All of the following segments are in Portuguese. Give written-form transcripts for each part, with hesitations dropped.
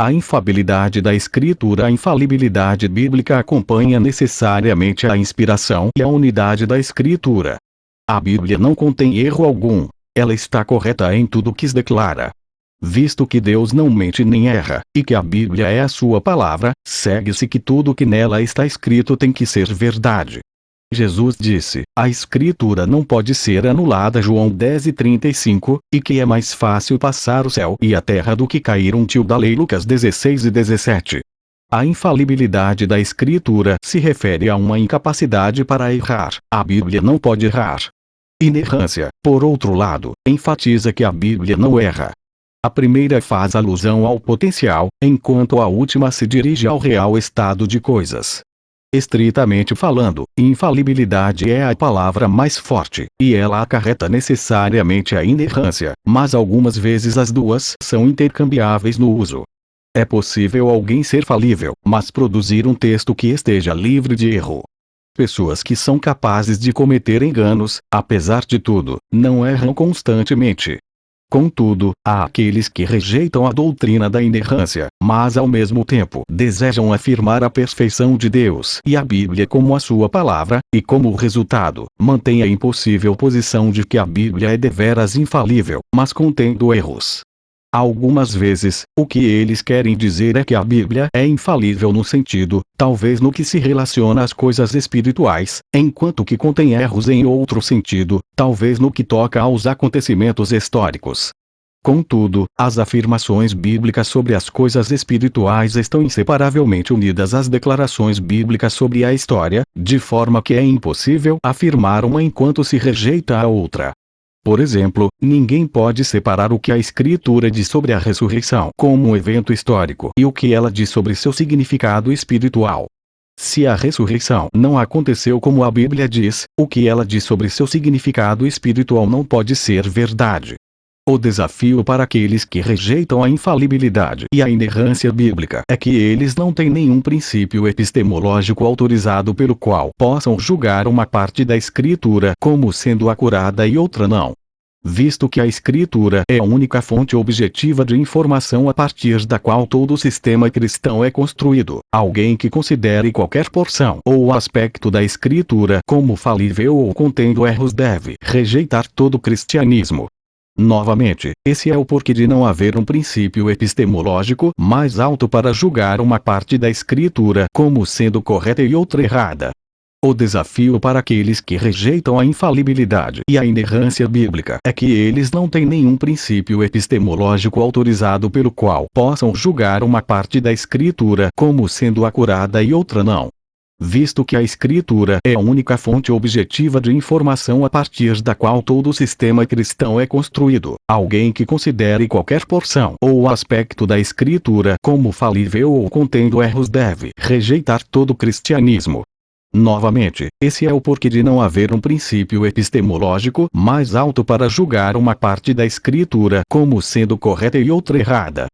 A infalibilidade da Escritura. A infalibilidade bíblica acompanha necessariamente a inspiração e a unidade da Escritura. A Bíblia não contém erro algum. Ela está correta em tudo o que se declara. Visto que Deus não mente nem erra, e que a Bíblia é a sua palavra, segue-se que tudo o que nela está escrito tem que ser verdade. Jesus disse: a Escritura não pode ser anulada. João 10:35, e que é mais fácil passar o céu e a terra do que cair um tio da lei. Lucas 16:17. A infalibilidade da Escritura se refere a uma incapacidade para errar. A Bíblia não pode errar. Inerrância, por outro lado, enfatiza que a Bíblia não erra. A primeira faz alusão ao potencial, enquanto a última se dirige ao real estado de coisas. Estritamente falando, infalibilidade é a palavra mais forte, e ela acarreta necessariamente a inerrância, mas algumas vezes as duas são intercambiáveis no uso. É possível alguém ser falível, mas produzir um texto que esteja livre de erro. Pessoas que são capazes de cometer enganos, apesar de tudo, não erram constantemente. Contudo, há aqueles que rejeitam a doutrina da inerrância, mas ao mesmo tempo desejam afirmar a perfeição de Deus e a Bíblia como a sua palavra, e como resultado, mantêm a impossível posição de que a Bíblia é deveras infalível, mas contendo erros. Algumas vezes, o que eles querem dizer é que a Bíblia é infalível no sentido, talvez no que se relaciona às coisas espirituais, enquanto que contém erros em outro sentido, talvez no que toca aos acontecimentos históricos. Contudo, as afirmações bíblicas sobre as coisas espirituais estão inseparavelmente unidas às declarações bíblicas sobre a história, de forma que é impossível afirmar uma enquanto se rejeita a outra. Por exemplo, ninguém pode separar o que a Escritura diz sobre a ressurreição como um evento histórico e o que ela diz sobre seu significado espiritual. Se a ressurreição não aconteceu como a Bíblia diz, o que ela diz sobre seu significado espiritual não pode ser verdade. O desafio para aqueles que rejeitam a infalibilidade e a inerrância bíblica é que eles não têm nenhum princípio epistemológico autorizado pelo qual possam julgar uma parte da Escritura como sendo acurada e outra não. Visto que a Escritura é a única fonte objetiva de informação a partir da qual todo o sistema cristão é construído, alguém que considere qualquer porção ou aspecto da Escritura como falível ou contendo erros deve rejeitar todo o cristianismo. Novamente, esse é o porquê de não haver um princípio epistemológico mais alto para julgar uma parte da Escritura como sendo correta e outra errada. O desafio para aqueles que rejeitam a infalibilidade e a inerrância bíblica é que eles não têm nenhum princípio epistemológico autorizado pelo qual possam julgar uma parte da Escritura como sendo acurada e outra não. Visto que a Escritura é a única fonte objetiva de informação a partir da qual todo o sistema cristão é construído, alguém que considere qualquer porção ou aspecto da Escritura como falível ou contendo erros deve rejeitar todo o cristianismo. Novamente, esse é o porquê de não haver um princípio epistemológico mais alto para julgar uma parte da Escritura como sendo correta e outra errada.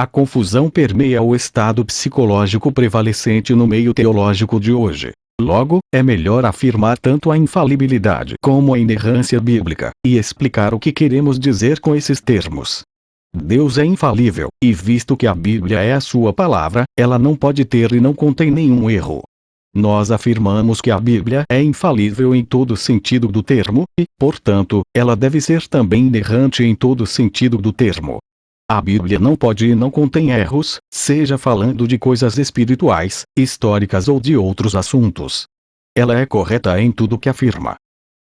A confusão permeia o estado psicológico prevalecente no meio teológico de hoje. Logo, é melhor afirmar tanto a infalibilidade como a inerrância bíblica, e explicar o que queremos dizer com esses termos. Deus é infalível, e visto que a Bíblia é a sua palavra, ela não pode ter e não contém nenhum erro. Nós afirmamos que a Bíblia é infalível em todo sentido do termo, e, portanto, ela deve ser também inerrante em todo sentido do termo. A Bíblia não pode e não contém erros, seja falando de coisas espirituais, históricas ou de outros assuntos. Ela é correta em tudo que afirma.